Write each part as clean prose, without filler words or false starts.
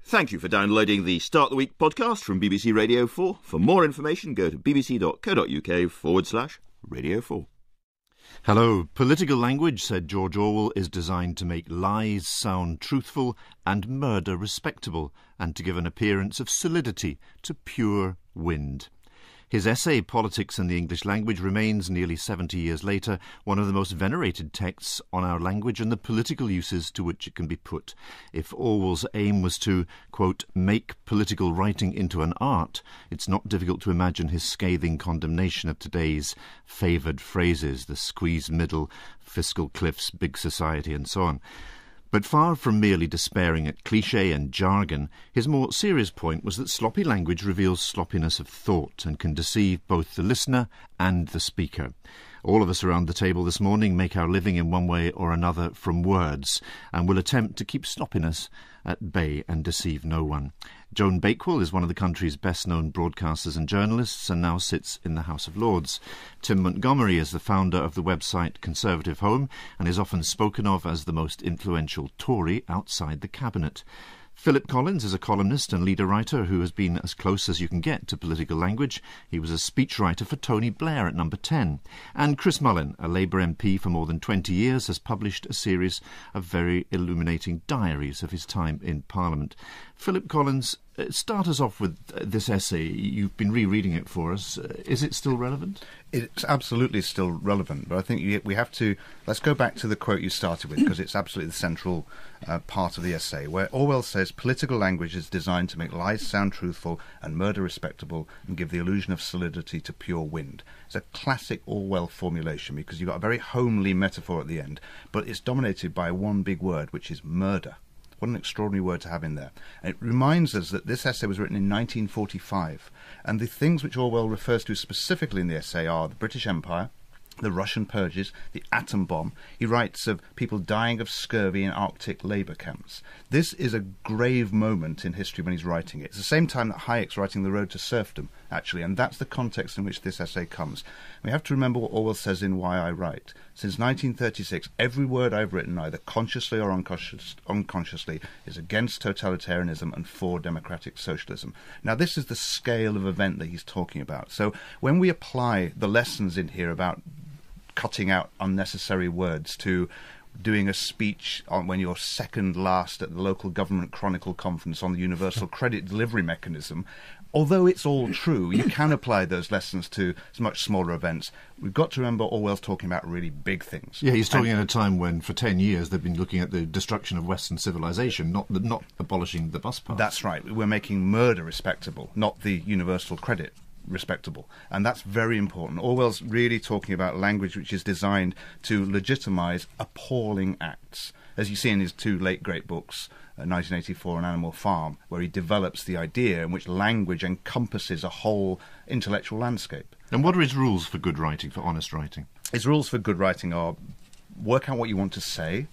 Thank you for downloading the Start the Week podcast from BBC Radio 4. For more information, go to bbc.co.uk/Radio 4. Hello. Political language, said George Orwell, is designed to make lies sound truthful and murder respectable, and to give an appearance of solidity to pure wind. His essay, Politics and the English Language, remains, nearly 70 years later, one of the most venerated texts on our language and the political uses to which it can be put. If Orwell's aim was to, quote, make political writing into an art, it's not difficult to imagine his scathing condemnation of today's favoured phrases, the squeezed middle, fiscal cliffs, big society, and so on. But far from merely despairing at cliché and jargon, his more serious point was that sloppy language reveals sloppiness of thought and can deceive both the listener and the speaker. All of us around the table this morning make our living in one way or another from words, and will attempt to keep sloppiness at bay and deceive no one. Joan Bakewe is one of the country's best-known broadcasters and journalists, and now sits in the House of Lords. Tim Montgomery is the founder of the website Conservative Home, and is often spoken of as the most influential Tory outside the cabinet. Philip Collins is a columnist and leader writer who has been as close as you can get to political language. He was a speechwriter for Tony Blair at Number 10. And Chris Mullin, a Labour MP for more than 20 years, has published a series of very illuminating diaries of his time in Parliament. Philip Collins, start us off with this essay. You've been rereading it for us. Is it still relevant? It's absolutely still relevant, but I think we have to... Let's go back to the quote you started with, because it's absolutely the central part of the essay, where Orwell says, political language is designed to make lies sound truthful and murder respectable and give the illusion of solidity to pure wind. It's a classic Orwell formulation, because you've got a very homely metaphor at the end, but it's dominated by one big word, which is murder. What an extraordinary word to have in there. And it reminds us that this essay was written in 1945, and the things which Orwell refers to specifically in the essay are the British Empire, the Russian purges, the atom bomb. He writes of people dying of scurvy in Arctic labour camps. This is a grave moment in history when he's writing it. It's the same time that Hayek's writing The Road to Serfdom, actually, and that's the context in which this essay comes. We have to remember what Orwell says in Why I Write. Since 1936, every word I've written, either consciously or unconsciously, is against totalitarianism and for democratic socialism. Now, this is the scale of event that he's talking about. So when we apply the lessons in here about cutting out unnecessary words to doing a speech on when you're second last at the local government chronicle conference on the universal credit delivery mechanism, although it's all true, you can apply those lessons to much smaller events. We've got to remember Orwell's talking about really big things. Yeah, he's talking at a time when, for 10 years, they've been looking at the destruction of Western civilization, not abolishing the bus pass. That's right. We're making murder respectable, not the universal credit respectable, and that's very important. Orwell's really talking about language which is designed to legitimise appalling acts, as you see in his two late great books, 1984 and Animal Farm, where he develops the idea in which language encompasses a whole intellectual landscape. And what are his rules for good writing, for honest writing? His rules for good writing are: work out what you want to say,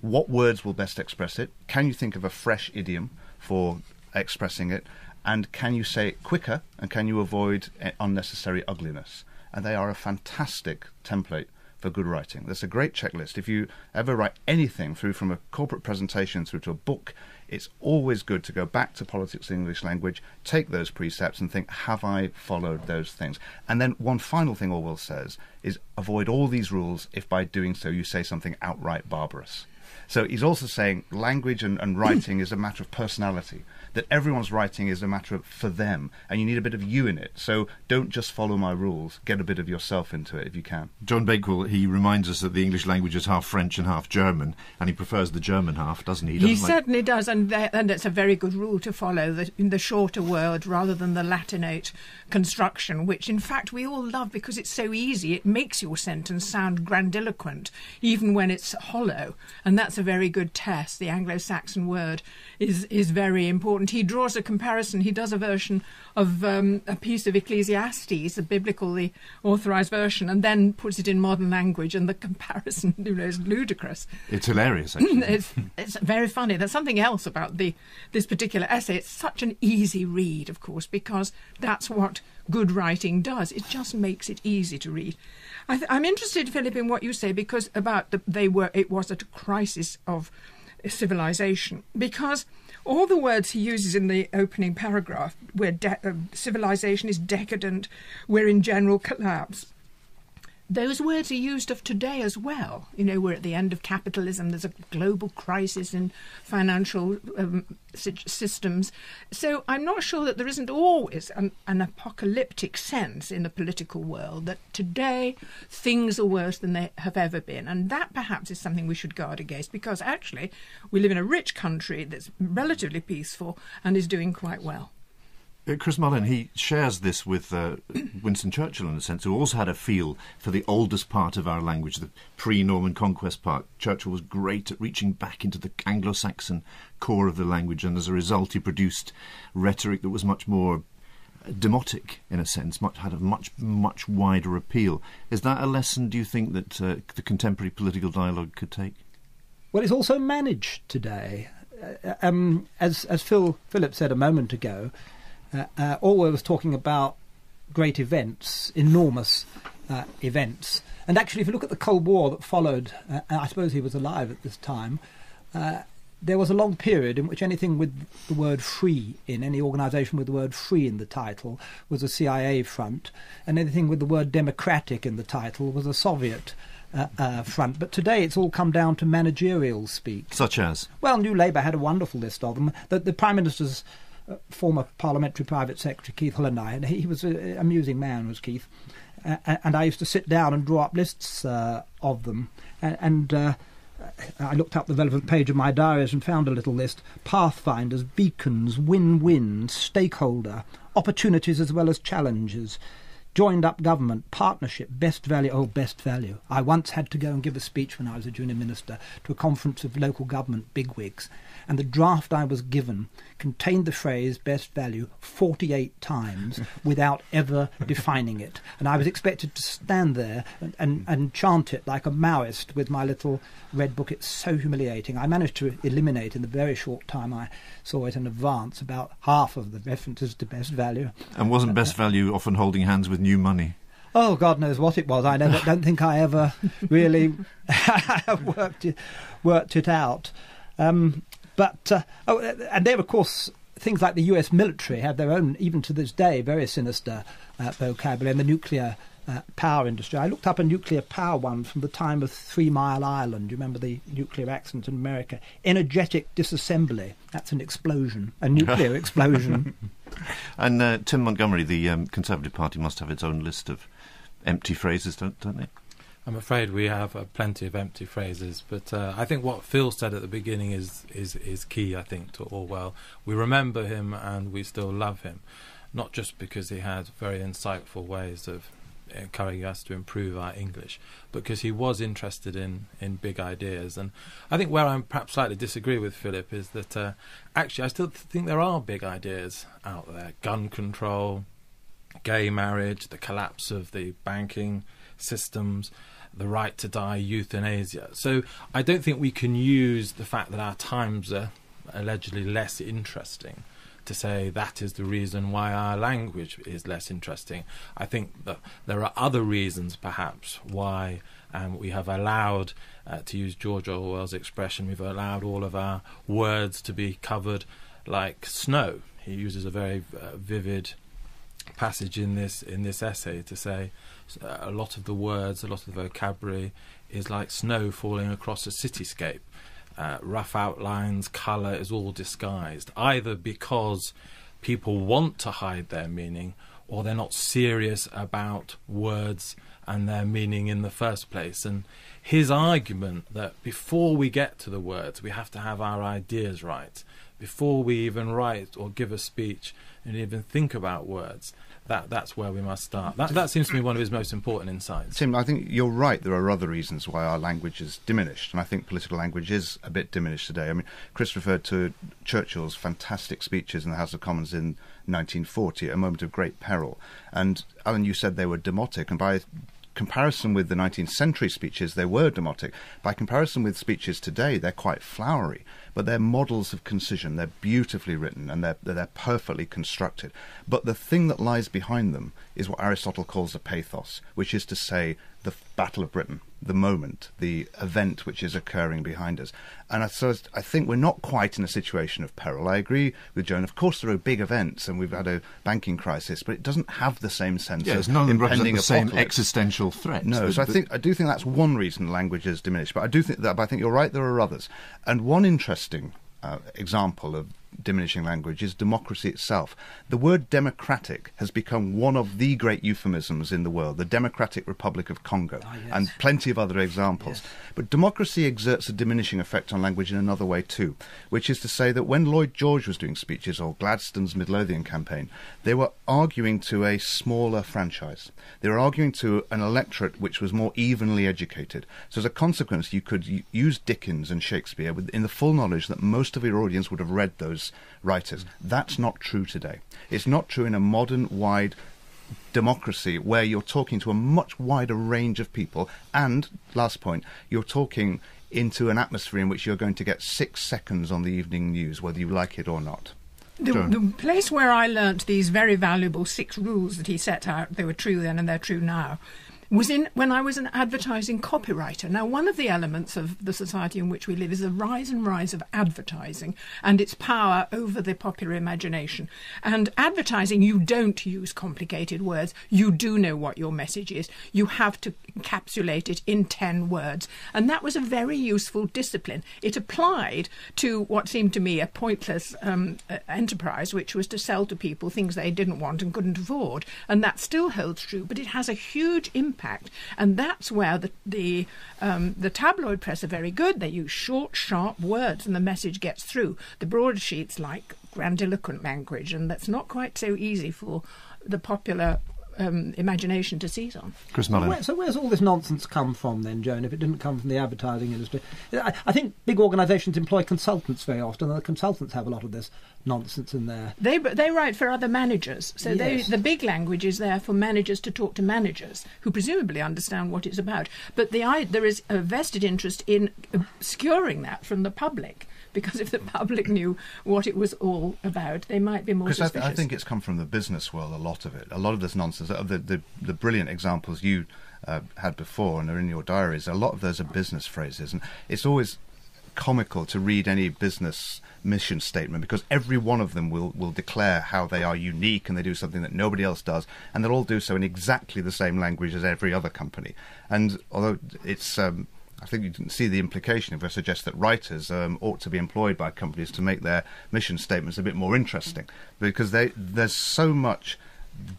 what words will best express it, can you think of a fresh idiom for expressing it, and can you say it quicker, and can you avoid unnecessary ugliness? And they are a fantastic template for good writing. There's a great checklist. If you ever write anything through from a corporate presentation through to a book, it's always good to go back to Politics in English Language, take those precepts and think, have I followed those things? And then one final thing Orwell says is avoid all these rules if by doing so you say something outright barbarous. So he's also saying language and writing is a matter of personality, that everyone's writing is a matter of for them, and you need a bit of you in it. So don't just follow my rules, get a bit of yourself into it if you can. Joan Bakewe, he reminds us that the English language is half French and half German, and he prefers the German half, doesn't he? He certainly does, and it's a very good rule to follow, in the shorter word rather than the Latinate construction, which in fact we all love because it's so easy. It makes your sentence sound grandiloquent, even when it's hollow, and that's a very good test. The Anglo-Saxon word is very important. He draws a comparison. He does a version of a piece of Ecclesiastes, the biblical, the authorised version, and then puts it in modern language, and the comparison, is ludicrous. It's hilarious, actually. It's very funny. There's something else about this particular essay. It's such an easy read, of course, because that's what good writing does. It just makes it easy to read. I'm interested, Philip, in what you say, because about it was a crisis of civilization, because all the words he uses in the opening paragraph, where civilization is decadent, we're in general collapse, those words are used of today as well. You know, we're at the end of capitalism. There's a global crisis in financial systems. So I'm not sure that there isn't always an apocalyptic sense in the political world that today things are worse than they have ever been. And that perhaps is something we should guard against, because actually we live in a rich country that's relatively peaceful and is doing quite well. Chris Mullin, he shares this with Winston Churchill, in a sense, who also had a feel for the oldest part of our language, the pre-Norman conquest part. Churchill was great at reaching back into the Anglo-Saxon core of the language, and as a result he produced rhetoric that was much more demotic, in a sense, had a much wider appeal. Is that a lesson, do you think, that the contemporary political dialogue could take? Well, it's also managed today. As Philip said a moment ago, Orwell was talking about great events, enormous events. And actually, if you look at the Cold War that followed, I suppose he was alive at this time, there was a long period in which anything with the word free in, any organisation with the word free in the title, was a CIA front, and anything with the word democratic in the title was a Soviet front. But today it's all come down to managerial speak. Such as? Well, New Labour had a wonderful list of them. The Prime Minister's former parliamentary private secretary, Keith Hull, and he was an amusing man, was Keith. And I used to sit down and draw up lists of them. And I looked up the relevant page of my diaries and found a little list. Pathfinders, beacons, win-win, stakeholder, opportunities as well as challenges, joined-up government, partnership, best value. Oh, best value. I once had to go and give a speech when I was a junior minister to a conference of local government bigwigs, and the draft I was given contained the phrase best value 48 times without ever defining it. And I was expected to stand there and chant it like a Maoist with my little red book. It's so humiliating. I managed to eliminate in the very short time I saw it in advance about half of the references to best value. And wasn't best value often holding hands with new money? Oh, God knows what it was. I don't think I ever really worked it out. And there, of course, things like the US military have their own, even to this day, very sinister vocabulary, and the nuclear power industry. I looked up a nuclear power one from the time of 3 Mile Island. You remember the nuclear accident in America? Energetic disassembly. That's an explosion, a nuclear explosion. And Tim Montgomery, the Conservative Party must have its own list of empty phrases, don't they? I'm afraid we have plenty of empty phrases, but I think what Phil said at the beginning is key, I think, to Orwell. We remember him and we still love him, not just because he had very insightful ways of encouraging us to improve our English, but because he was interested in big ideas. And I think where I perhaps slightly disagree with Philip is that actually I still think there are big ideas out there. Gun control, gay marriage, the collapse of the banking systems, the right to die, euthanasia. So I don't think we can use the fact that our times are allegedly less interesting to say that is the reason why our language is less interesting. I think that there are other reasons perhaps why we have allowed, to use George Orwell's expression, we've allowed all of our words to be covered like snow. He uses a very vivid passage in this essay to say a lot of the words, a lot of the vocabulary is like snow falling across a cityscape. Rough outlines, colour is all disguised, either because people want to hide their meaning or they're not serious about words and their meaning in the first place. And his argument that before we get to the words, we have to have our ideas right. Before we even write or give a speech and even think about words, that's where we must start. That seems to me one of his most important insights. Tim, I think you're right. There are other reasons why our language is diminished, and I think political language is a bit diminished today. I mean, Chris referred to Churchill's fantastic speeches in the House of Commons in 1940, a moment of great peril. And, Alan, you said they were demotic, and by comparison with the 19th century speeches, they were demotic. By comparison with speeches today, they're quite flowery, but they're models of concision. They're beautifully written and they're perfectly constructed. But the thing that lies behind them is what Aristotle calls a pathos, which is to say the Battle of Britain. the moment, the event which is occurring behind us. And I think we're not quite in a situation of peril. I agree with Joan. Of course, there are big events, and we've had a banking crisis, but it doesn't have the same sense of none of them represent impending the same apocalypse. existential threat. No, so I do think that's one reason language has diminished. But I think you're right, there are others. And one interesting example of diminishing language is democracy itself. The word democratic has become one of the great euphemisms in the world, the Democratic Republic of Congo, and plenty of other examples. Yes. But democracy exerts a diminishing effect on language in another way too, which is to say that when Lloyd George was doing speeches, or Gladstone's Midlothian campaign, they were arguing to a smaller franchise. They were arguing to an electorate which was more evenly educated. So as a consequence, you could use Dickens and Shakespeare in the full knowledge that most of your audience would have read those writers. That's not true today. It's not true in a modern, wide democracy where you're talking to a much wider range of people. And, last point, you're talking into an atmosphere in which you're going to get 6 seconds on the evening news, whether you like it or not. The place where I learnt these very valuable 6 rules that he set out, they were true then and they're true now, was when I was an advertising copywriter. Now, one of the elements of the society in which we live is the rise of advertising and its power over the popular imagination. And advertising, you don't use complicated words. You do know what your message is. You have to encapsulate it in 10 words. And that was a very useful discipline. It applied to what seemed to me a pointless enterprise, which was to sell to people things they didn't want and couldn't afford. And that still holds true, but it has a huge impact. And that's where the tabloid press are very good. They use short, sharp words and the message gets through. The broadsheets like grandiloquent language, and that's not quite so easy for the popular imagination to seize on. Chris Mullin. So where's all this nonsense come from then, Joan, if it didn't come from the advertising industry? I think big organisations employ consultants very often, and the consultants have a lot of this nonsense in there. They write for other managers, so yes. The big language is there for managers to talk to managers, who presumably understand what it's about. But there is a vested interest in obscuring that from the public, because if the public knew what it was all about, they might be more suspicious. I think it's come from the business world, a lot of it. A lot of this nonsense, the brilliant examples you had before and are in your diaries, a lot of those are business phrases. And it's always comical to read any business mission statement, because every one of them will declare how they are unique and they do something that nobody else does, and they'll all do so in exactly the same language as every other company. And although it's... I think you can see the implication if I suggest that writers ought to be employed by companies to make their mission statements a bit more interesting, because there's so much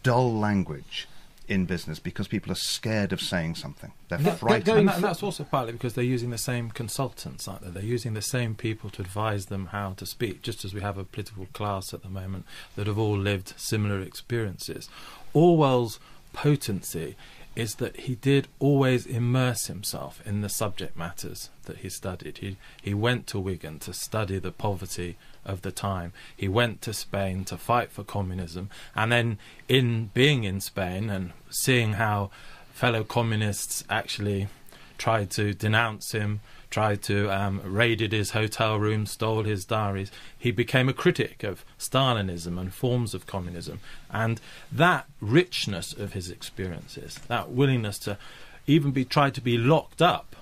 dull language in business because people are scared of saying something. They're frightened. And that's also partly because they're using the same consultants, aren't they? They're using the same people to advise them how to speak, just as we have a political class at the moment that have all lived similar experiences. Orwell's potency is that he did always immerse himself in the subject matters that he studied. He went to Wigan to study the poverty of the time. He went to Spain to fight for communism. And then in being in Spain and seeing how fellow communists actually tried to denounce him, tried to raided his hotel room, stole his diaries, he became a critic of Stalinism and forms of communism. And that richness of his experiences, that willingness to even tried to be locked up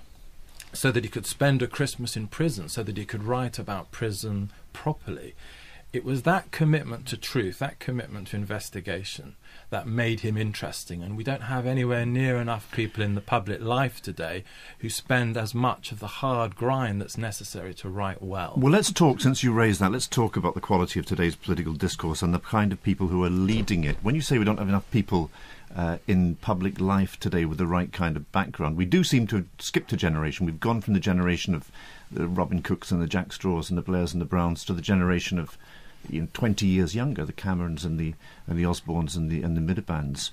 so that he could spend a Christmas in prison, so that he could write about prison properly, it was that commitment to truth, that commitment to investigation, that made him interesting. And we don't have anywhere near enough people in the public life today who spend as much of the hard grind that's necessary to write well. Well, let's talk, since you raised that, let's talk about the quality of today's political discourse and the kind of people who are leading it. When you say we don't have enough people in public life today with the right kind of background, we do seem to have skipped a generation. We've gone from the generation of the Robin Cooks and the Jack Straws and the Blairs and the Browns to the generation of 20 years younger, the Camerons and the Osbornes and the Miliband's.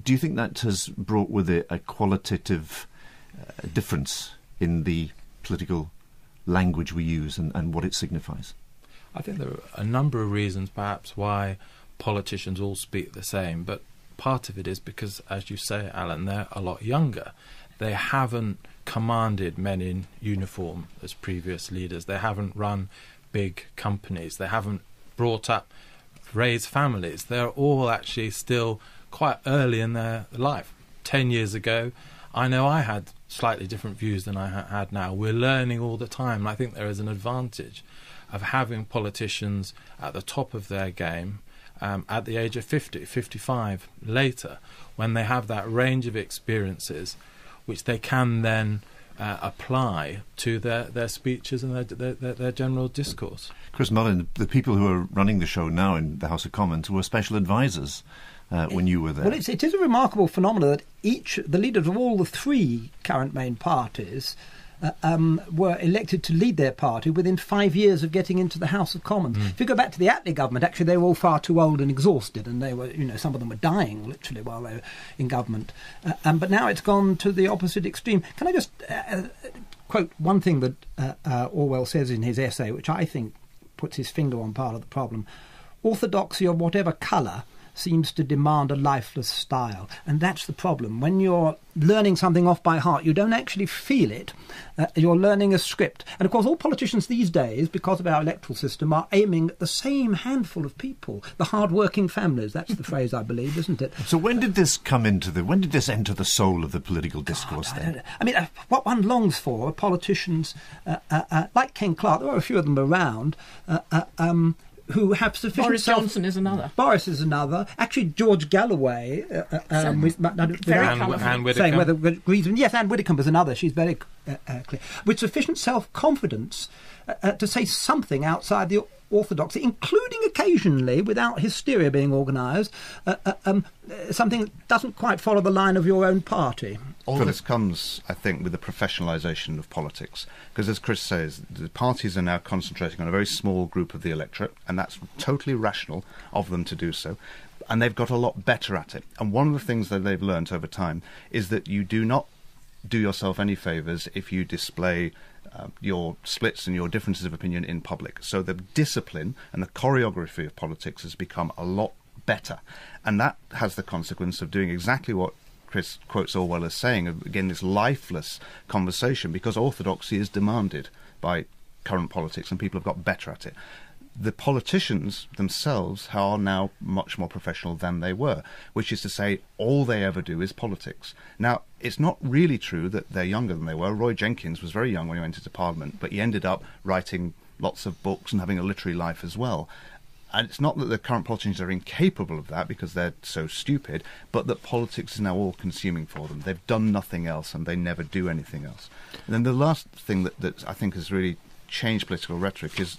Do you think that has brought with it a qualitative difference in the political language we use and what it signifies? I think there are a number of reasons perhaps why politicians all speak the same, but part of it is because, as you say, Alan, they're a lot younger. They haven't commanded men in uniform as previous leaders. They haven't run big companies. They haven't brought up, raised families. They're all actually still quite early in their life. 10 years ago, I know I had slightly different views than I had now. We're learning all the time, and I think there is an advantage of having politicians at the top of their game at the age of 50, 55, later, when they have that range of experiences which they can then apply to their speeches and their general discourse. Chris Mullin, the people who are running the show now in the House of Commons were special advisors when you were there. Well, it is a remarkable phenomenon that the leaders of all the three current main parties were elected to lead their party within 5 years of getting into the House of Commons. If you go back to the Attlee government, actually they were all far too old and exhausted, and they were, some of them were dying literally while they were in government. But now it's gone to the opposite extreme. Can I just quote one thing that Orwell says in his essay, which I think puts his finger on part of the problem? Orthodoxy of whatever colour seems to demand a lifeless style, and that's the problem. When you're learning something off by heart, you don't actually feel it. You're learning a script, and of course all politicians these days, because of our electoral system, are aiming at the same handful of people, the hard-working families. That's the phrase, I believe, isn't it? So when did this when did this enter the soul of the political discourse then? I mean, what one longs for are politicians like Ken Clarke. There are a few of them around, who have sufficient... Boris Johnson is another. Boris is another. Actually, George Galloway... Anne Widdecombe. Yes, Anne Widdecombe is another. She's very clear. With sufficient self-confidence to say something outside the orthodoxy, including occasionally, without hysteria being organised, something that doesn't quite follow the line of your own party. All this comes, I think, with the professionalisation of politics. Because as Chris says, the parties are now concentrating on a very small group of the electorate, and that's totally rational of them to do so. And they've got a lot better at it. And one of the things that they've learnt over time is that you do not do yourself any favours if you display your splits and your differences of opinion in public. So the discipline and the choreography of politics has become a lot better. And that has the consequence of doing exactly what Chris quotes Orwell as saying, again, this lifeless conversation, because orthodoxy is demanded by current politics and people have got better at it. The politicians themselves are now much more professional than they were, which is to say all they ever do is politics. Now, it's not really true that they're younger than they were. Roy Jenkins was very young when he went into Parliament, but he ended up writing lots of books and having a literary life as well. And it's not that the current politicians are incapable of that because they're so stupid, but that politics is now all-consuming for them. They've done nothing else and they never do anything else. And then the last thing that I think has really changed political rhetoric is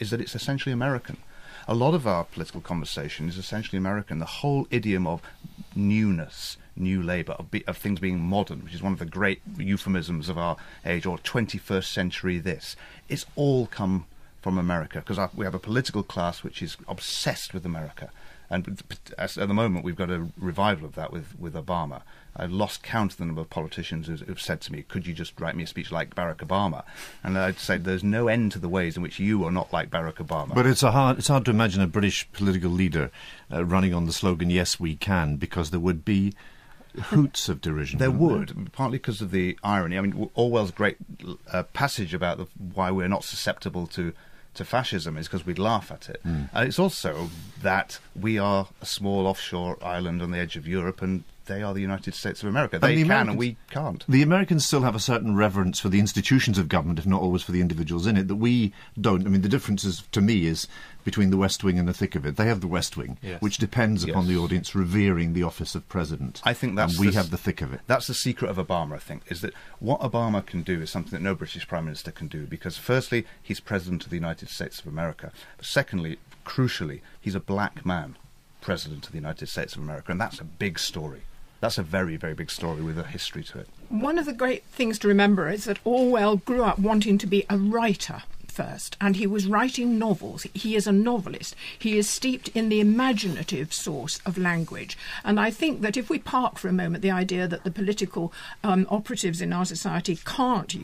that it's essentially American. A lot of our political conversation is essentially American. The whole idiom of newness, new labour, of things being modern, which is one of the great euphemisms of our age, or 21st century this, it's all come from America, because we have a political class which is obsessed with America. And at the moment, we've got a revival of that with Obama. I've lost count of the number of politicians who've said to me, could you just write me a speech like Barack Obama? And I'd say there's no end to the ways in which you are not like Barack Obama. But it's hard to imagine a British political leader running on the slogan, yes, we can, because there would be hoots of derision. There would, partly because of the irony. I mean, Orwell's great passage about why we're not susceptible to fascism is because we'd laugh at it. It's also that we are a small offshore island on the edge of Europe and they are the United States of America. They can and we can't. The Americans still have a certain reverence for the institutions of government, if not always for the individuals in it, that we don't. I mean, the difference is, to me, is between the West Wing and the thick of it. They have the West Wing, yes, which depends upon the audience revering the office of president. I think that's and we have the thick of it. That's the secret of Obama, I think, is that what Obama can do is something that no British Prime Minister can do, because firstly, he's President of the United States of America. But secondly, crucially, he's a black man, President of the United States of America, and that's a big story. That's a very, very big story with a history to it. One of the great things to remember is that Orwell grew up wanting to be a writer first, and he was writing novels. He is a novelist. He is steeped in the imaginative source of language. And I think that if we park for a moment the idea that the political operatives in our society can't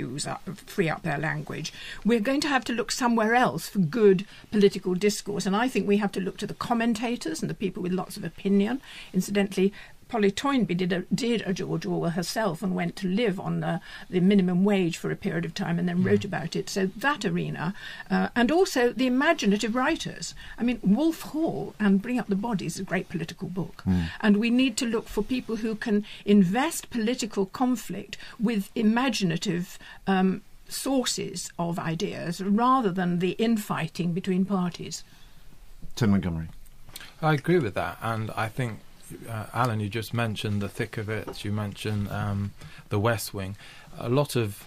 free up their language, we're going to have to look somewhere else for good political discourse. And I think we have to look to the commentators and the people with lots of opinion. Incidentally, Polly Toynbee did a George Orwell herself and went to live on the minimum wage for a period of time and then wrote about it. So that arena, and also the imaginative writers. I mean, Wolf Hall and Bring Up the Bodies is a great political book. And we need to look for people who can invest political conflict with imaginative sources of ideas rather than the infighting between parties. Tim Montgomery. I agree with that, and I think, Alan, you just mentioned the thick of it. You mentioned the West Wing. A lot of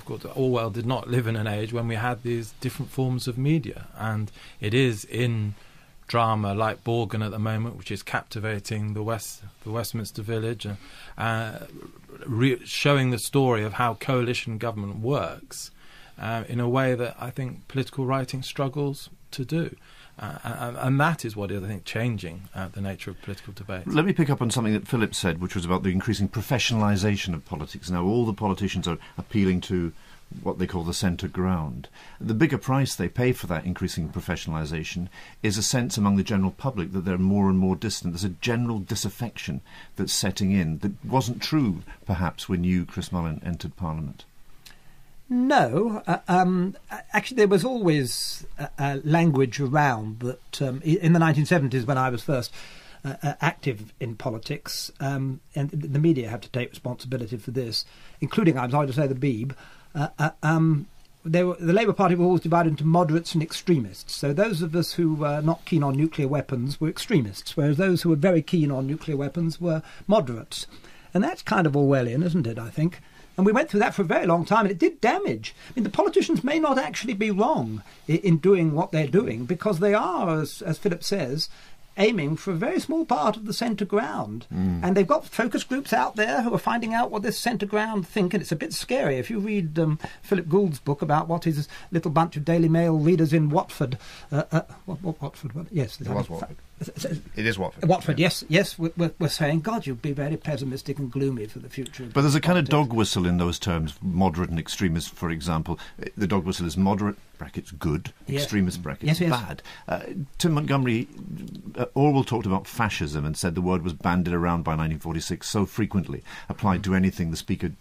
course, Orwell did not live in an age when we had these different forms of media, and it is in drama like Borgen at the moment, which is captivating the Westminster Village, showing the story of how coalition government works in a way that I think political writing struggles to do. And that is what is, I think, changing the nature of political debate. Let me pick up on something that Philip said, which was about the increasing professionalisation of politics. Now, all the politicians are appealing to what they call the centre ground. The bigger price they pay for that increasing professionalisation is a sense among the general public that they're more and more distant. There's a general disaffection that's setting in that wasn't true, perhaps, when you, Chris Mullin, entered Parliament. No, actually there was always language around that in the 1970s when I was first active in politics, and the media had to take responsibility for this, including, I'm sorry to say, the Beeb. The Labour Party were always divided into moderates and extremists. So those of us who were not keen on nuclear weapons were extremists, whereas those who were very keen on nuclear weapons were moderates. And that's kind of Orwellian, isn't it, I think? And we went through that for a very long time, and it did damage. I mean, the politicians may not actually be wrong in doing what they're doing, because they are, as Philip says, aiming for a very small part of the centre ground. And they've got focus groups out there who are finding out what this centre ground think, and it's a bit scary. If you read Philip Gould's book about what his little bunch of Daily Mail readers in Watford... Watford? Yes. It was Watford. It is Watford. Watford, yeah. yes. We're saying, God, you'd be very pessimistic and gloomy for the future. But there's a kind of dog whistle in those terms, moderate and extremist, for example. The dog whistle is moderate, brackets good, extremist, brackets bad. Tim Montgomery, Orwell talked about fascism and said the word was bandied around by 1946 so frequently, applied to anything the speaker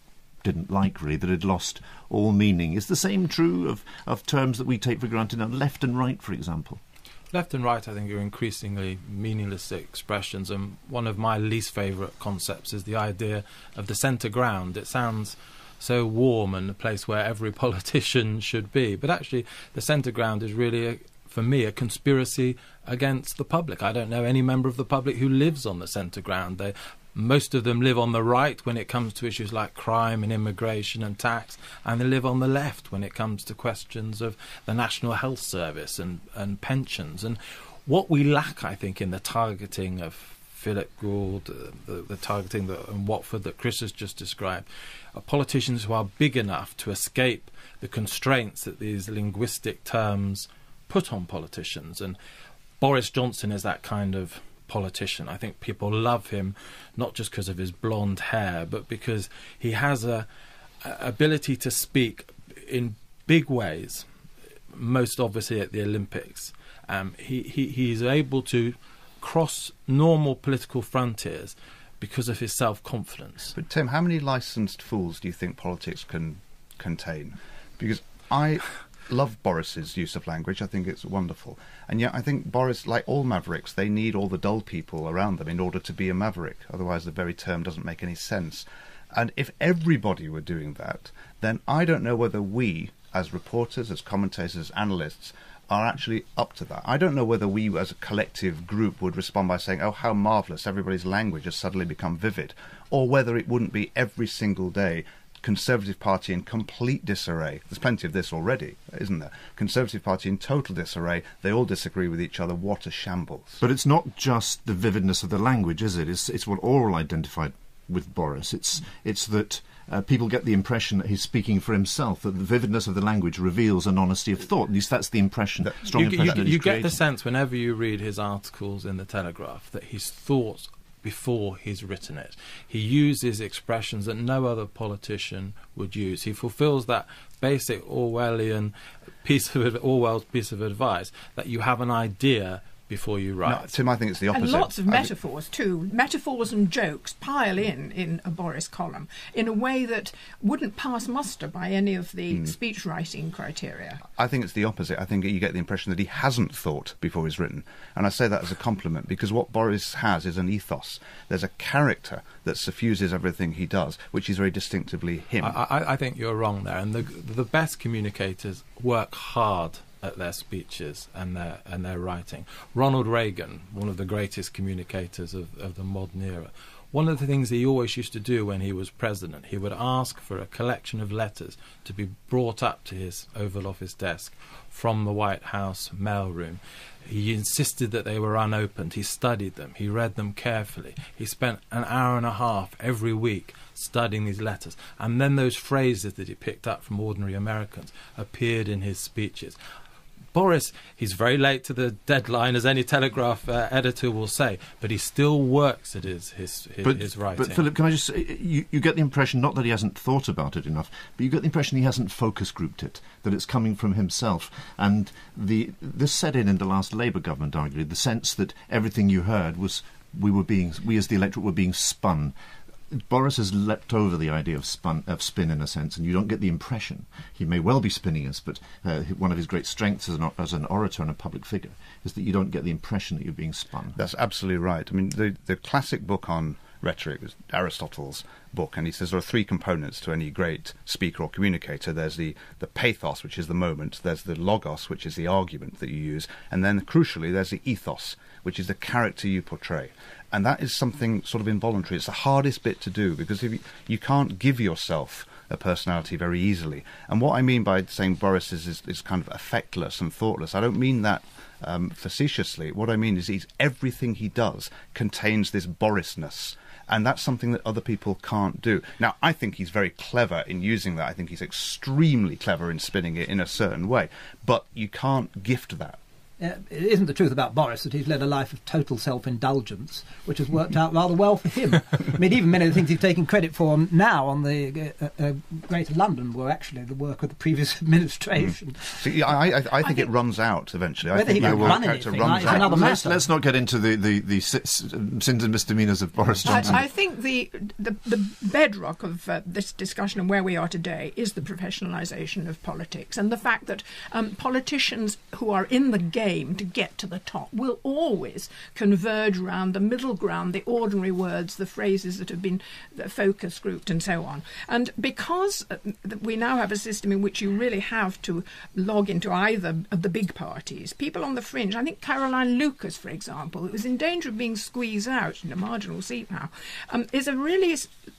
didn't like, really, that it lost all meaning. Is the same true of terms that we take for granted now, left and right, for example? Left and right, I think, are increasingly meaningless expressions, and one of my least favourite concepts is the idea of the centre ground. It sounds so warm and a place where every politician should be, but actually the centre ground is really, for me, a conspiracy against the public. I don't know any member of the public who lives on the centre ground. Most of them live on the right when it comes to issues like crime and immigration and tax, and they live on the left when it comes to questions of the National Health Service and pensions. And what we lack, I think, in the targeting of Philip Gould, the targeting in Watford that Chris has just described, are politicians who are big enough to escape the constraints that these linguistic terms put on politicians. And Boris Johnson is that kind of politician. I think people love him not just because of his blonde hair, but because he has a ability to speak in big ways, most obviously at the Olympics. He's able to cross normal political frontiers because of his self-confidence. But Tim, how many licensed fools do you think politics can contain? Because I love Boris's use of language. I think it's wonderful. And yet I think Boris, like all mavericks, they need all the dull people around them in order to be a maverick. Otherwise the very term doesn't make any sense. And if everybody were doing that, then I don't know whether we, as reporters, as commentators, as analysts, are actually up to that. I don't know whether we as a collective group would respond by saying, oh, how marvellous, everybody's language has suddenly become vivid, or whether it wouldn't be every single day Conservative Party in complete disarray. There's plenty of this already, isn't there? Conservative Party in total disarray. They all disagree with each other. What a shambles. But it's not just the vividness of the language, is it? It's what Orwell identified with Boris. It's that people get the impression that he's speaking for himself, that the vividness of the language reveals an honesty of thought. At least that's the impression, strong impression that he's creating. You get the sense whenever you read his articles in the Telegraph that his thoughts before he's written it. He uses expressions that no other politician would use. He fulfills that basic Orwell's piece of advice that you have an idea before you write. No, Tim, I think it's the opposite. And lots of metaphors too. Metaphors and jokes pile in a Boris column in a way that wouldn't pass muster by any of the speech writing criteria. I think it's the opposite. I think you get the impression that he hasn't thought before he's written. And I say that as a compliment, because what Boris has is an ethos. There's a character that suffuses everything he does, which is very distinctively him. I think you're wrong there. And the best communicators work hard at their speeches and their writing. Ronald Reagan, one of the greatest communicators of the modern era, one of the things he always used to do when he was president, he would ask for a collection of letters to be brought up to his Oval Office desk from the White House mailroom. He insisted that they were unopened. He studied them. He read them carefully. He spent an hour and a half every week studying these letters. And then those phrases that he picked up from ordinary Americans appeared in his speeches. Boris, he's very late to the deadline, as any Telegraph editor will say, but he still works at his writing. But Philip, can I just say, you get the impression, not that he hasn't thought about it enough, but you get the impression he hasn't focus grouped it, that it's coming from himself. And this set in the last Labour government, arguably, the sense that everything you heard was we as the electorate were being spun. Boris has leapt over the idea of spin in a sense, and you don't get the impression. He may well be spinning us, but one of his great strengths as an orator and a public figure is that you don't get the impression that you're being spun. That's absolutely right. I mean, the classic book on rhetoric is Aristotle's book, and he says there are three components to any great speaker or communicator. There's the pathos, which is the moment. There's the logos, which is the argument that you use. And then, crucially, there's the ethos, which is the character you portray. And that is something sort of involuntary. It's the hardest bit to do, because if you can't give yourself a personality very easily. And what I mean by saying Boris is kind of affectless and thoughtless, I don't mean that facetiously. What I mean is everything he does contains this Borisness. And that's something that other people can't do. Now, I think he's very clever in using that. I think he's extremely clever in spinning it in a certain way. But you can't gift that. It isn't the truth about Boris that he's led a life of total self-indulgence, which has worked out rather well for him. I mean, even many of the things he's taking credit for now on the Greater London were actually the work of the previous administration. See, I think it runs out eventually. Whether he can run anything is another matter. Let's not get into the sins and misdemeanours of Boris Johnson. I think the bedrock of this discussion and where we are today is the professionalisation of politics, and the fact that politicians who are in the game to get to the top will always converge around the middle ground, the ordinary words, the phrases that have been focus grouped and so on. And because we now have a system in which you really have to log into either of the big parties, people on the fringe, I think Caroline Lucas, for example, who is in danger of being squeezed out in a marginal seat now, is a really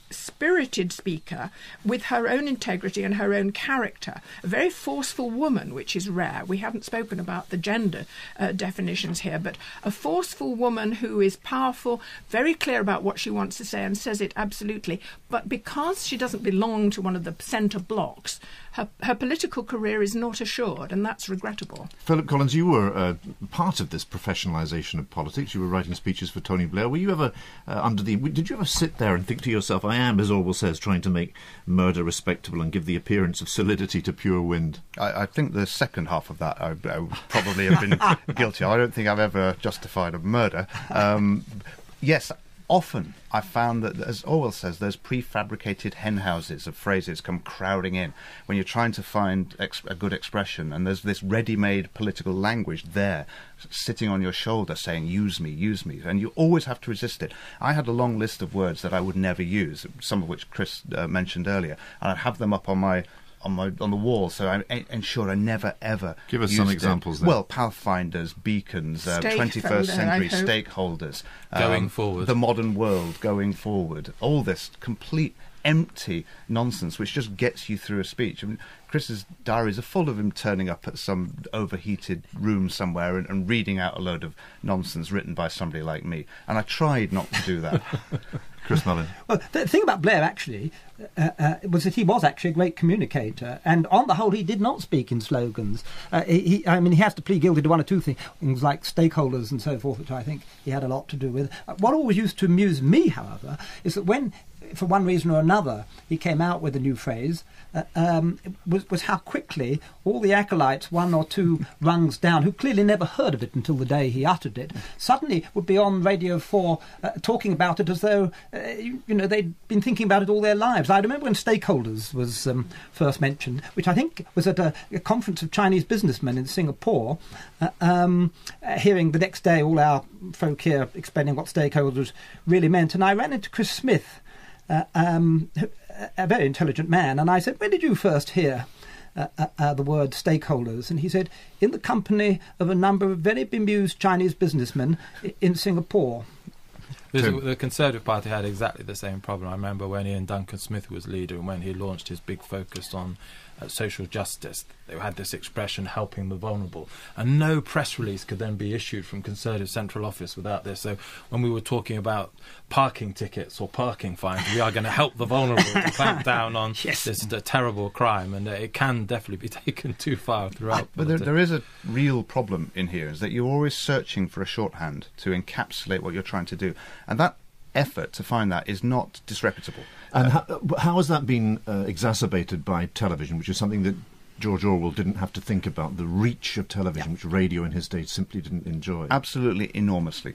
spirited speaker with her own integrity and her own character, a very forceful woman, which is rare. We haven't spoken about the gender definitions here, but a forceful woman who is powerful, very clear about what she wants to say and says it absolutely, but because she doesn't belong to one of the centre blocks, her political career is not assured, and that's regrettable. Philip Collins, you were part of this professionalisation of politics. You were writing speeches for Tony Blair. Were you ever did you ever sit there and think to yourself, I am, as Orwell says, trying to make murder respectable and give the appearance of solidity to pure wind? I think the second half of that I probably have been guilty of. I don't think I've ever justified a murder. Yes, often I found that, as Orwell says, those prefabricated hen houses of phrases come crowding in when you're trying to find a good expression, and there's this ready-made political language there sitting on your shoulder saying, use me, and you always have to resist it. I had a long list of words that I would never use, some of which Chris mentioned earlier, and I'd have them up on the wall, so I ensure I never ever give us some examples then. Well, pathfinders, beacons, 21st century stakeholders, going forward, the modern world going forward, all this complete empty nonsense which just gets you through a speech. I mean, Chris's diaries are full of him turning up at some overheated room somewhere and reading out a load of nonsense written by somebody like me, and I tried not to do that. Chris Mullin. Well, the thing about Blair, actually, was that he was actually a great communicator, and on the whole, he did not speak in slogans. He has to plead guilty to one or two things, like stakeholders and so forth, which I think he had a lot to do with. What always used to amuse me, however, is that when for one reason or another, he came out with a new phrase, was how quickly all the acolytes, one or two rungs down, who clearly never heard of it until the day he uttered it, suddenly would be on Radio 4 talking about it as though, they'd been thinking about it all their lives. I remember when stakeholders was first mentioned, which I think was at a conference of Chinese businessmen in Singapore, hearing the next day all our folk here explaining what stakeholders really meant. And I ran into Chris Smith, a very intelligent man, and I said, when did you first hear the word stakeholders? And he said, in the company of a number of very bemused Chinese businessmen in Singapore. The Conservative Party had exactly the same problem. I remember when Ian Duncan Smith was leader and when he launched his big focus on social justice, they had this expression, helping the vulnerable. And no press release could then be issued from Conservative Central Office without this. So when we were talking about parking tickets or parking fines, we are going to help the vulnerable to clamp down on this terrible crime. And it can definitely be taken too far throughout. But there is a real problem in here, is that you're always searching for a shorthand to encapsulate what you're trying to do. And that effort to find that is not disreputable. And how has that been exacerbated by television, which is something that George Orwell didn't have to think about, the reach of television, which radio in his day simply didn't enjoy? Absolutely enormously.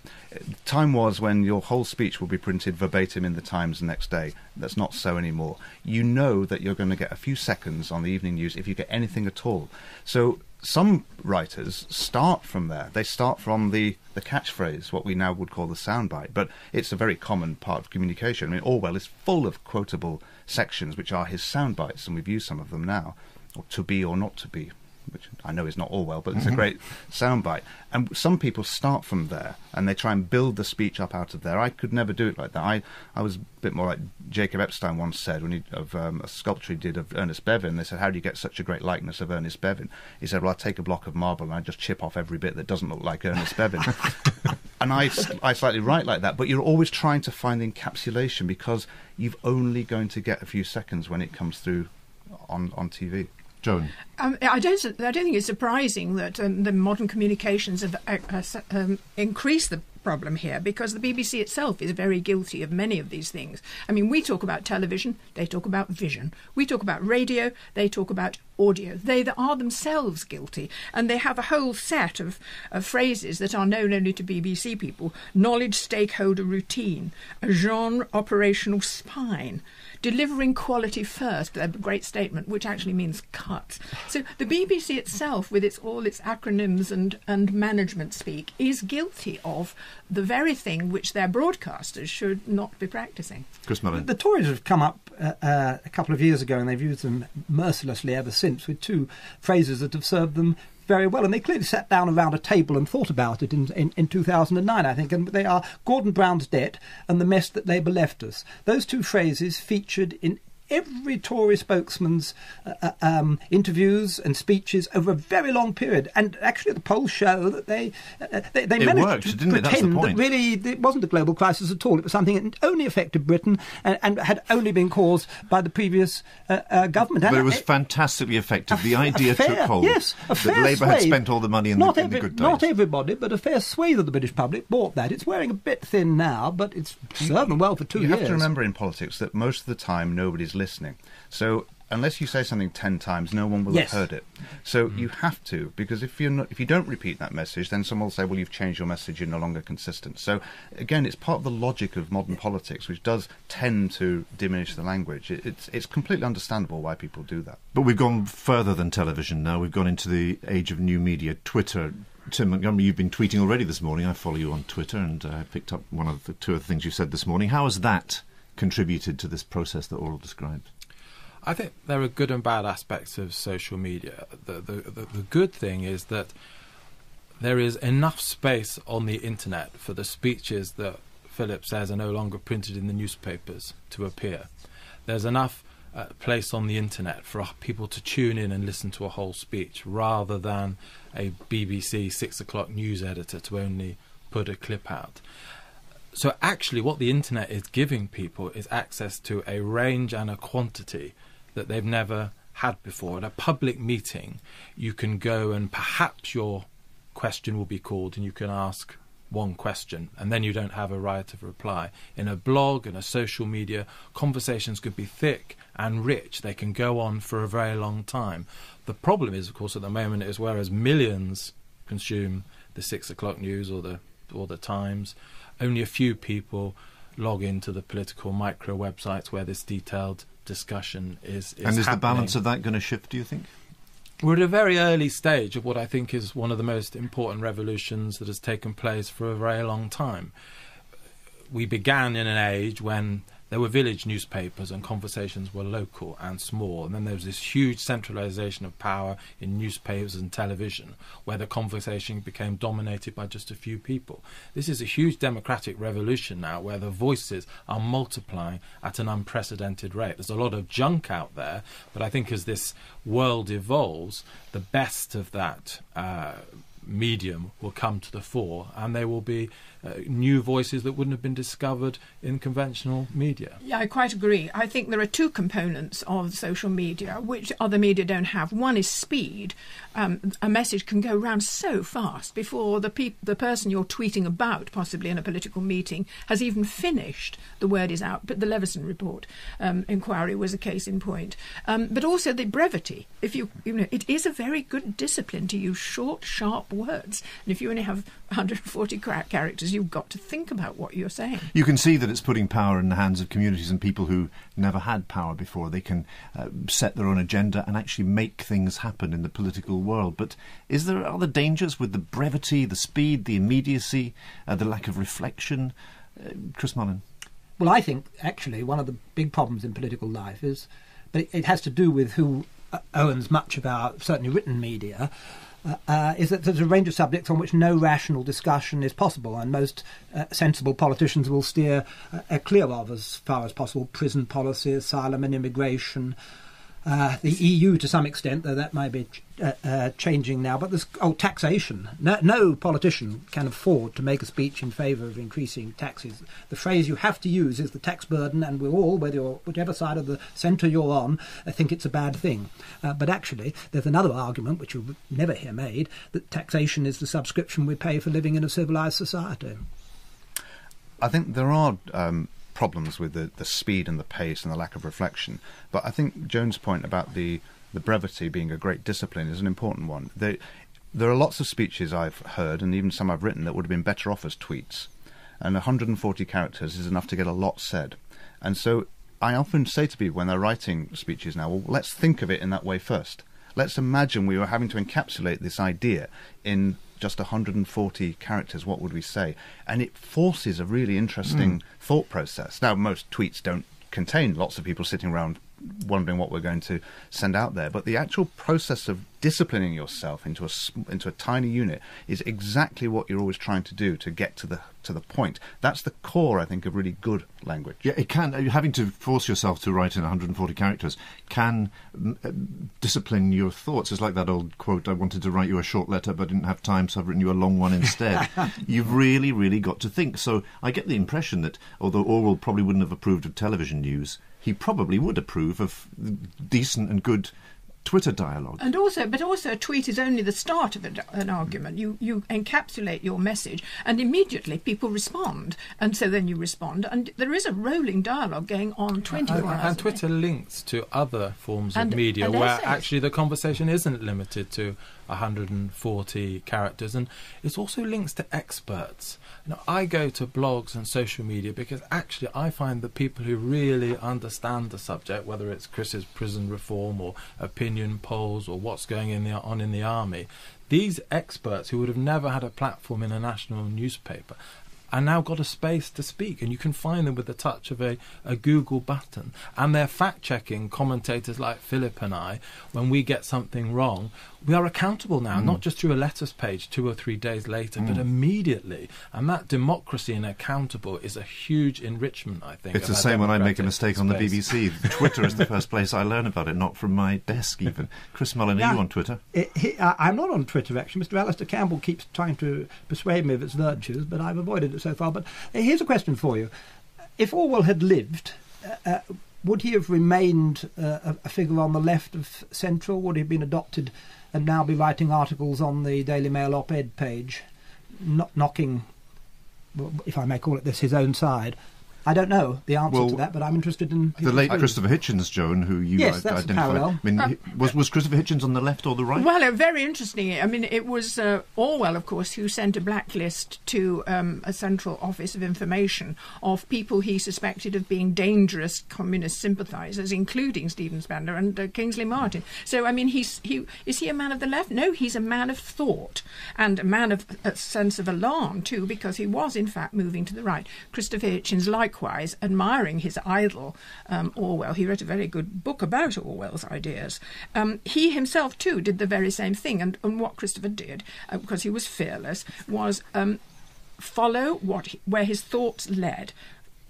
Time was when your whole speech would be printed verbatim in the Times the next day. That's not so anymore. You know that you're going to get a few seconds on the evening news if you get anything at all. So some writers start from there. They start from the catchphrase, what we now would call the soundbite, but it's a very common part of communication. I mean, Orwell is full of quotable sections which are his soundbites, and we've used some of them now, or to be or not to be, which I know is not Orwell, but it's a great soundbite. And some people start from there, and they try and build the speech up out of there. I could never do it like that. I was a bit more like Jacob Epstein once said, when a sculpture he did of Ernest Bevin. They said, how do you get such a great likeness of Ernest Bevin? He said, well, I take a block of marble and I just chip off every bit that doesn't look like Ernest Bevin. And I slightly write like that, but you're always trying to find the encapsulation, because you've only going to get a few seconds when it comes through on TV. Joan? I don't think it's surprising that the modern communications have increased the problem here, because the BBC itself is very guilty of many of these things. I mean, we talk about television, they talk about vision. We talk about radio, they talk about audio. They are themselves guilty, and they have a whole set of phrases that are known only to BBC people. Knowledge stakeholder routine, a genre operational spine, delivering quality first, a great statement, which actually means cut. So the BBC itself, with all its acronyms and management speak, is guilty of the very thing which their broadcasters should not be practising. Chris Mullin. The Tories have come up a couple of years ago, and they've used them mercilessly ever since, with two phrases that have served them very well, and they clearly sat down around a table and thought about it in 2009, I think, and they are Gordon Brown's debt and the mess that Labour left us. Those two phrases featured in every Tory spokesman's interviews and speeches over a very long period, and actually the polls show that they managed worked, to didn't it? That's the pretend point. that really it wasn't a global crisis at all. It was something that only affected Britain and had only been caused by the previous government. But it was fantastically effective. The idea took hold. Yes, a fair that Labour had swathe. spent all the money in the good days. Not everybody, but a fair swathe of the British public bought that. It's wearing a bit thin now, but it's served them well for 2 years. You have to remember in politics that most of the time nobody's listening. So unless you say something 10 times, no one will have heard it. So you have to, because if you don't repeat that message, then someone will say, well, you've changed your message, you're no longer consistent. So again, it's part of the logic of modern politics, which does tend to diminish the language. It's completely understandable why people do that. But we've gone further than television now. We've gone into the age of new media, Twitter. Tim Montgomery, you've been tweeting already this morning. I follow you on Twitter, and I picked up two of the things you said this morning. How has that contributed to this process that Orwell described? I think there are good and bad aspects of social media. The good thing is that there is enough space on the internet for the speeches that Philip says are no longer printed in the newspapers to appear. There's enough place on the internet for people to tune in and listen to a whole speech, rather than a BBC 6 o'clock news editor to only put a clip out. So actually what the internet is giving people is access to a range and a quantity that they've never had before. At a public meeting, you can go and perhaps your question will be called and you can ask one question, and then you don't have a right of reply. In a blog and a social media, conversations could be thick and rich. They can go on for a very long time. The problem is, of course, at the moment is whereas millions consume the 6 o'clock news or the Times, only a few people log into the political micro websites where this detailed discussion is And is happening. the balance of that going to shift, do you think? We're at a very early stage of what I think is one of the most important revolutions that has taken place for a very long time. We began in an age when there were village newspapers and conversations were local and small, and then there was this huge centralisation of power in newspapers and television where the conversation became dominated by just a few people. This is a huge democratic revolution now where the voices are multiplying at an unprecedented rate. There's a lot of junk out there, but I think as this world evolves, the best of that medium will come to the fore, and there will be new voices that wouldn't have been discovered in conventional media. Yeah, I quite agree. I think there are two components of social media which other media don't have. One is speed. A message can go around so fast before the person you're tweeting about, possibly in a political meeting, has even finished. The word is out. But the Leveson report inquiry was a case in point. But also the brevity. If you know, it is a very good discipline to use short, sharp words. And if you only have 140 characters, you've got to think about what you're saying. You can see that it's putting power in the hands of communities and people who never had power before. They can set their own agenda and actually make things happen in the political world. But is there other dangers with the brevity, the speed, the immediacy, the lack of reflection? Chris Mullin. Well, I think actually one of the big problems in political life is that it has to do with who owns much of our certainly written media. Is that there's a range of subjects on which no rational discussion is possible, and most sensible politicians will steer clear of as far as possible prison policy, asylum and immigration, the EU to some extent, though that might be changing now, but there's taxation. No politician can afford to make a speech in favour of increasing taxes. The phrase you have to use is the tax burden, and we're all, whichever side of the centre you're on, think it's a bad thing. But actually, there's another argument, which you'll never hear made, that taxation is the subscription we pay for living in a civilised society. I think there are problems with the speed and the pace and the lack of reflection, but I think Joan's point about the brevity being a great discipline is an important one. There are lots of speeches I've heard, and even some I've written, that would have been better off as tweets, and 140 characters is enough to get a lot said. And so I often say to people when they're writing speeches now, well, let's think of it in that way first. Let's imagine we were having to encapsulate this idea in just 140 characters. What would we say? And it forces a really interesting thought process. Now, most tweets don't contain lots of people sitting around wondering what we're going to send out there, but the actual process of disciplining yourself into a tiny unit is exactly what you're always trying to do to get to the point. That's the core, I think, of really good language. Yeah, it can. Having to force yourself to write in 140 characters can discipline your thoughts. It's like that old quote, I wanted to write you a short letter but didn't have time, so I've written you a long one instead. You've really, really got to think. So I get the impression that although Orwell probably wouldn't have approved of television news, he probably would approve of decent and good Twitter dialogue. But also a tweet is only the start of an argument. You encapsulate your message and immediately people respond, and so then you respond, and there is a rolling dialogue going on 24 hours. And Twitter links to other forms of media where actually the conversation isn't limited to 140 characters, and it also links to experts. I go to blogs and social media because actually I find that people who really understand the subject, whether it's Chris's prison reform or opinion polls or what's going on in the army, these experts who would have never had a platform in a national newspaper are now got a space to speak, and you can find them with the touch of a Google button. And they're fact-checking commentators like Philip and I. When we get something wrong, we are accountable now, not just through a letters page 2 or 3 days later, but immediately. And that democracy and accountable is a huge enrichment, I think. It's the same when I make a mistake on the BBC. Twitter is the first place I learn about it, not from my desk even. Chris Mullin, are you on Twitter? I'm not on Twitter, actually. Mr. Alistair Campbell keeps trying to persuade me of its virtues, but I've avoided it so far. But here's a question for you. If Orwell had lived, would he have remained a figure on the left of Central? Would he have been adopted and now be writing articles on the Daily Mail op-ed page, knocking if I may call it this, his own side. I don't know the answer Well, to that, but I'm interested in... The late Christopher Hitchens, Joan, who you Yes, that's a identified. parallel. I mean, was Christopher Hitchens on the left or the right? Well, very interesting. I mean, it was Orwell, of course, who sent a blacklist to a Central Office of Information of people he suspected of being dangerous communist sympathisers, including Stephen Spandler and Kingsley Martin. So, I mean, is he a man of the left? No, he's a man of thought and a man of a sense of alarm, too, because he was, in fact, moving to the right. Christopher Hitchens, likewise, admiring his idol, Orwell. He wrote a very good book about Orwell's ideas. He himself, too, did the very same thing. And what Christopher did, because he was fearless, was follow where his thoughts led,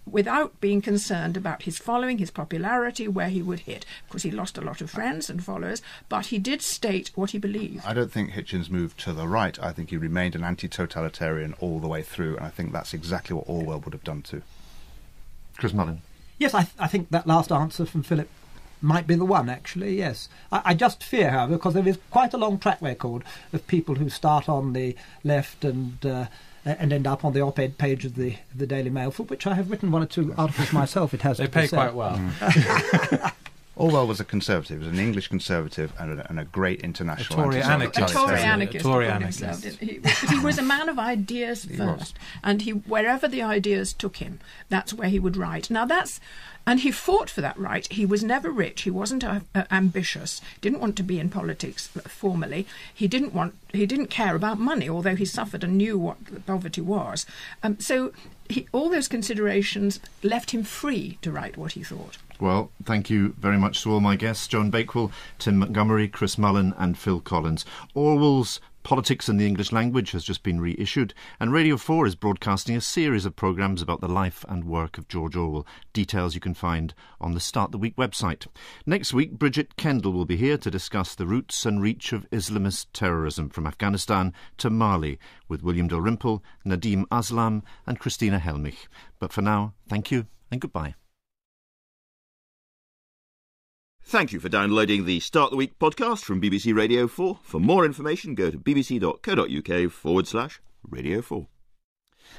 without being concerned about his following, his popularity, where he would hit. Of course, he lost a lot of friends and followers, but he did state what he believed. I don't think Hitchens moved to the right. I think he remained an anti-totalitarian all the way through, and I think that's exactly what Orwell would have done too. Chris Mullin. Yes, I think that last answer from Philip might be the one, actually, yes. I just fear, however, because there is quite a long track record of people who start on the left and end up on the op-ed page of the Daily Mail, for which I have written one or two articles myself, it has They to be pay said. quite well. Orwell was a conservative. He was an English conservative and a great international A Tory anti-totalitarian. A Tory anarchist. anarchist. Tory he called anarchist. himself. He was a man of ideas first, and wherever the ideas took him, that's where he would write. Now and he fought for that right. He was never rich. He wasn't ambitious. Didn't want to be in politics formally. He didn't care about money, although he suffered and knew what poverty was. So all those considerations left him free to write what he thought. Well, thank you very much to all my guests, Joan Bakewe, Tim Montgomery, Chris Mullin and Phil Collins. Orwell's Politics in the English Language has just been reissued, and Radio 4 is broadcasting a series of programmes about the life and work of George Orwell. Details you can find on the Start the Week website. Next week, Bridget Kendall will be here to discuss the roots and reach of Islamist terrorism from Afghanistan to Mali, with William Dalrymple, Nadim Aslam and Christina Helmich. But for now, thank you and goodbye. Thank you for downloading the Start the Week podcast from BBC Radio 4. For more information, go to bbc.co.uk/Radio 4.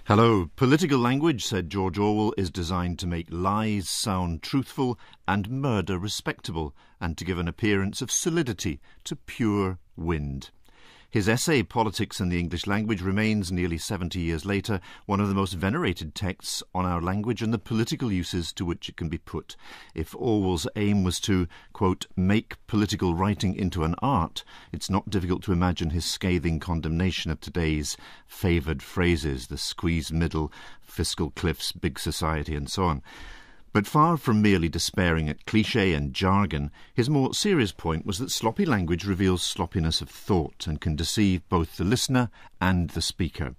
Hello. Political language, said George Orwell, is designed to make lies sound truthful and murder respectable, and to give an appearance of solidity to pure wind. His essay, Politics in the English Language, remains, nearly 70 years later, one of the most venerated texts on our language and the political uses to which it can be put. If Orwell's aim was to, quote, make political writing into an art, it's not difficult to imagine his scathing condemnation of today's favoured phrases, the squeezed middle, fiscal cliffs, big society, and so on. But far from merely despairing at cliché and jargon, his more serious point was that sloppy language reveals sloppiness of thought and can deceive both the listener and the speaker.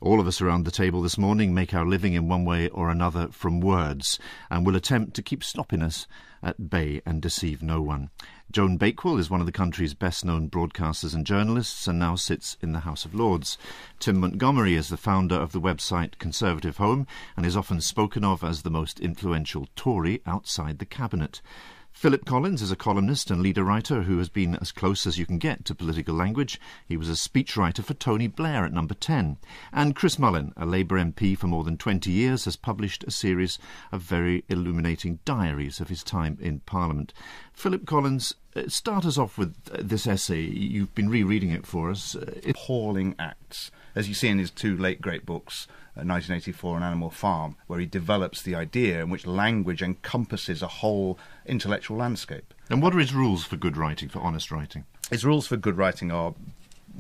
All of us around the table this morning make our living in one way or another from words, and will attempt to keep sloppiness at bay and deceive no one. Joan Bakewe is one of the country's best-known broadcasters and journalists and now sits in the House of Lords. Tim Montgomery is the founder of the website Conservative Home and is often spoken of as the most influential Tory outside the cabinet. Philip Collins is a columnist and leader writer who has been as close as you can get to political language. He was a speechwriter for Tony Blair at Number 10. And Chris Mullin, a Labour MP for more than 20 years, has published a series of very illuminating diaries of his time in Parliament. Philip Collins, start us off with this essay. You've been rereading it for us. Appalling acts, as you see in his two late great books, 1984 and Animal Farm, where he develops the idea in which language encompasses a whole intellectual landscape. And what are his rules for good writing, for honest writing? His rules for good writing are: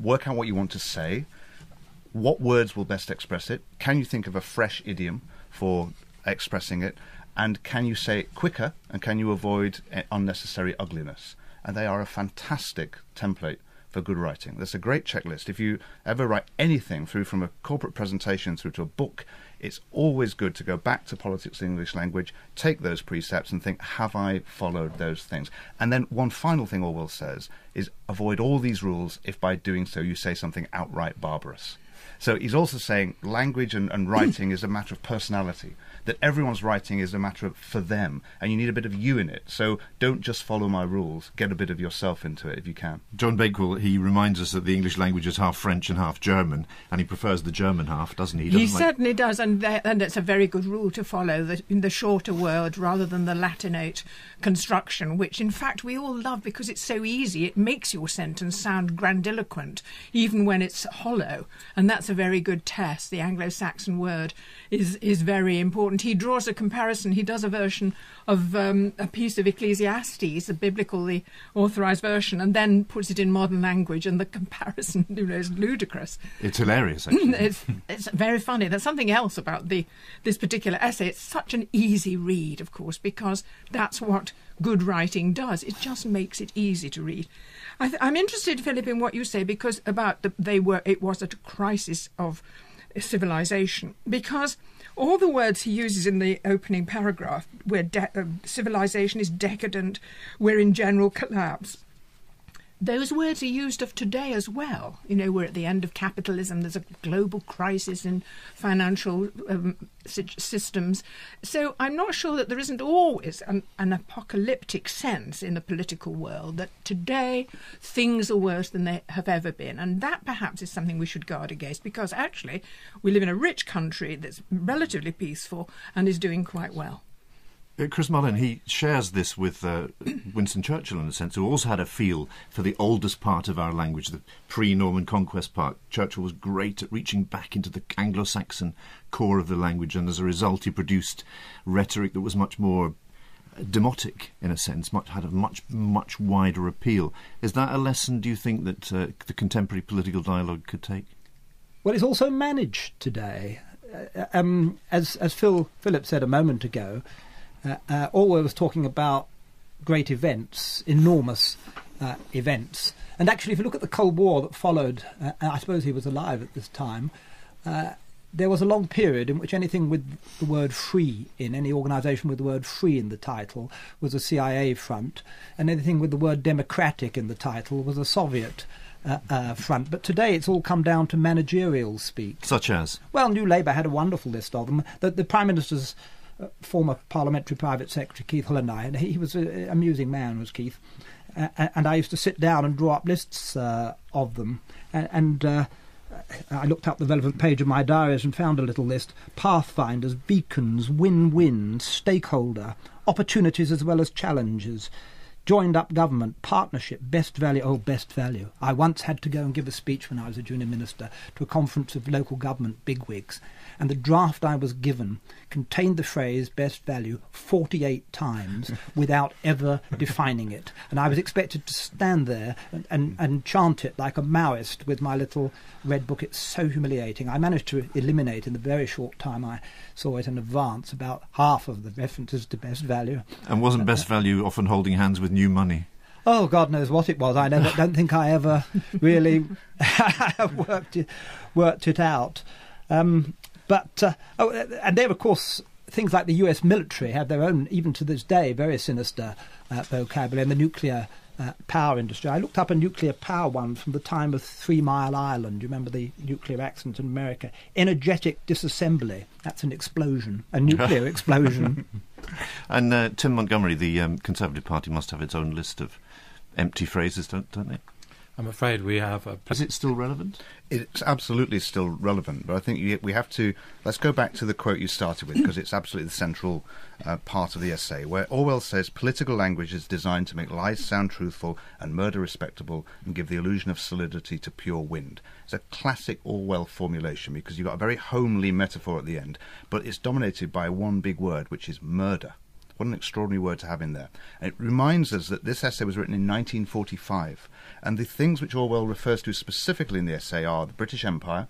work out what you want to say, what words will best express it, can you think of a fresh idiom for expressing it, and can you say it quicker, and can you avoid unnecessary ugliness. And they are a fantastic template for good writing. There's a great checklist. If you ever write anything through from a corporate presentation through to a book, it's always good to go back to Politics in the English Language, take those precepts and think, have I followed those things? And then one final thing Orwell says is avoid all these rules if by doing so you say something outright barbarous. So he's also saying language and writing is a matter of personality, that everyone's writing is a matter of for them, and you need a bit of you in it. So don't just follow my rules, get a bit of yourself into it if you can. Joan Bakewe, he reminds us that the English language is half French and half German, and he prefers the German half, doesn't he? He certainly does, and it's a very good rule to follow, that in the shorter word rather than the Latinate construction, which in fact we all love because it's so easy. It makes your sentence sound grandiloquent, even when it's hollow, and that's a very good test. The Anglo-Saxon word is very important. He draws a comparison. He does a version of a piece of Ecclesiastes, the biblical, the authorised version, and then puts it in modern language, and the comparison, is ludicrous. It's hilarious, actually. It's very funny. There's something else about this particular essay. It's such an easy read, of course, because that's what good writing does. It just makes it easy to read. I'm interested, Philip, in what you say, because it was a crisis of civilization, because all the words he uses in the opening paragraph, where civilization is decadent, we're in general collapse, those words are used of today as well. We're at the end of capitalism. There's a global crisis in financial systems. So I'm not sure that there isn't always an apocalyptic sense in the political world, that today things are worse than they have ever been. And that perhaps is something we should guard against, because actually we live in a rich country that's relatively peaceful and is doing quite well. Chris Mullin, he shares this with Winston Churchill, in a sense, who also had a feel for the oldest part of our language, the pre-Norman conquest part. Churchill was great at reaching back into the Anglo-Saxon core of the language, and as a result he produced rhetoric that was much more demotic, in a sense, had a much wider appeal. Is that a lesson, do you think, that the contemporary political dialogue could take? Well, it's also managed today. As Philip said a moment ago, Orwell was talking about great events, enormous events. And actually, if you look at the Cold War that followed, I suppose he was alive at this time, there was a long period in which anything with the word free in, any organisation with the word free in the title, was a CIA front, and anything with the word democratic in the title was a Soviet front. But today it's all come down to managerial speak. Such as? Well, New Labour had a wonderful list of them. The Prime Minister's former parliamentary private secretary, Keith Hull, and I, and he was an amusing man, was Keith, and I used to sit down and draw up lists of them, and I looked up the relevant page of my diaries and found a little list: pathfinders, beacons, win-win, stakeholder, opportunities as well as challenges, joined-up government, partnership, best value. Oh, best value. I once had to go and give a speech when I was a junior minister to a conference of local government bigwigs, and the draft I was given contained the phrase best value 48 times without ever defining it. And I was expected to stand there and chant it like a Maoist with my little red book. It's so humiliating. I managed to eliminate, in the very short time I saw it in advance, about half of the references to best value. And wasn't best value often holding hands with new money? Oh, God knows what it was. I don't think I ever really worked it out. And there, of course, things like the US military have their own, even to this day, very sinister vocabulary, and the nuclear power industry. I looked up a nuclear power one from the time of 3 Mile Island. You remember the nuclear accident in America? Energetic disassembly. That's an explosion, a nuclear explosion. And Tim Montgomery, the Conservative Party must have its own list of empty phrases, don't they? I'm afraid we have Is it still relevant? It's absolutely still relevant, but I think we have to... Let's go back to the quote you started with, because it's absolutely the central part of the essay, where Orwell says political language is designed to make lies sound truthful and murder respectable and give the illusion of solidity to pure wind. It's a classic Orwell formulation, because you've got a very homely metaphor at the end, but it's dominated by one big word, which is murder. What an extraordinary word to have in there. And it reminds us that this essay was written in 1945, and the things which Orwell refers to specifically in the essay are the British Empire,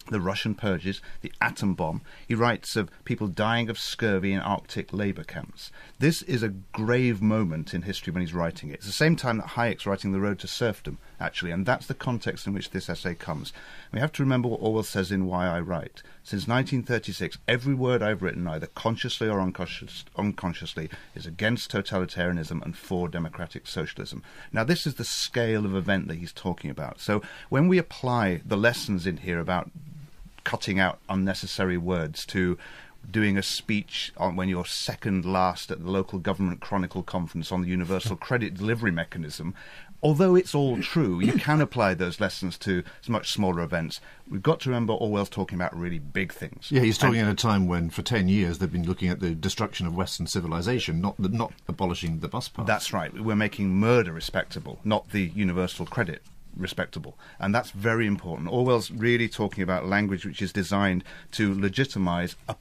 the Russian purges, the atom bomb. He writes of people dying of scurvy in Arctic labour camps. This is a grave moment in history when he's writing it. It's the same time that Hayek's writing The Road to Serfdom, actually, and that's the context in which this essay comes. We have to remember what Orwell says in Why I Write. Since 1936, every word I've written, either consciously or unconsciously, is against totalitarianism and for democratic socialism. Now, this is the scale of event that he's talking about. So when we apply the lessons in here about cutting out unnecessary words, to doing a speech on when you're second last at the local government chronicle conference on the universal credit delivery mechanism. Although it's all true, you can apply those lessons to much smaller events. We've got to remember Orwell's talking about really big things. Yeah, he's talking at a time when, for 10 years, they've been looking at the destruction of Western civilization, not abolishing the bus pass. That's right. We're making murder respectable, not the universal credit respectable. And that's very important. Orwell's really talking about language which is designed to legitimise a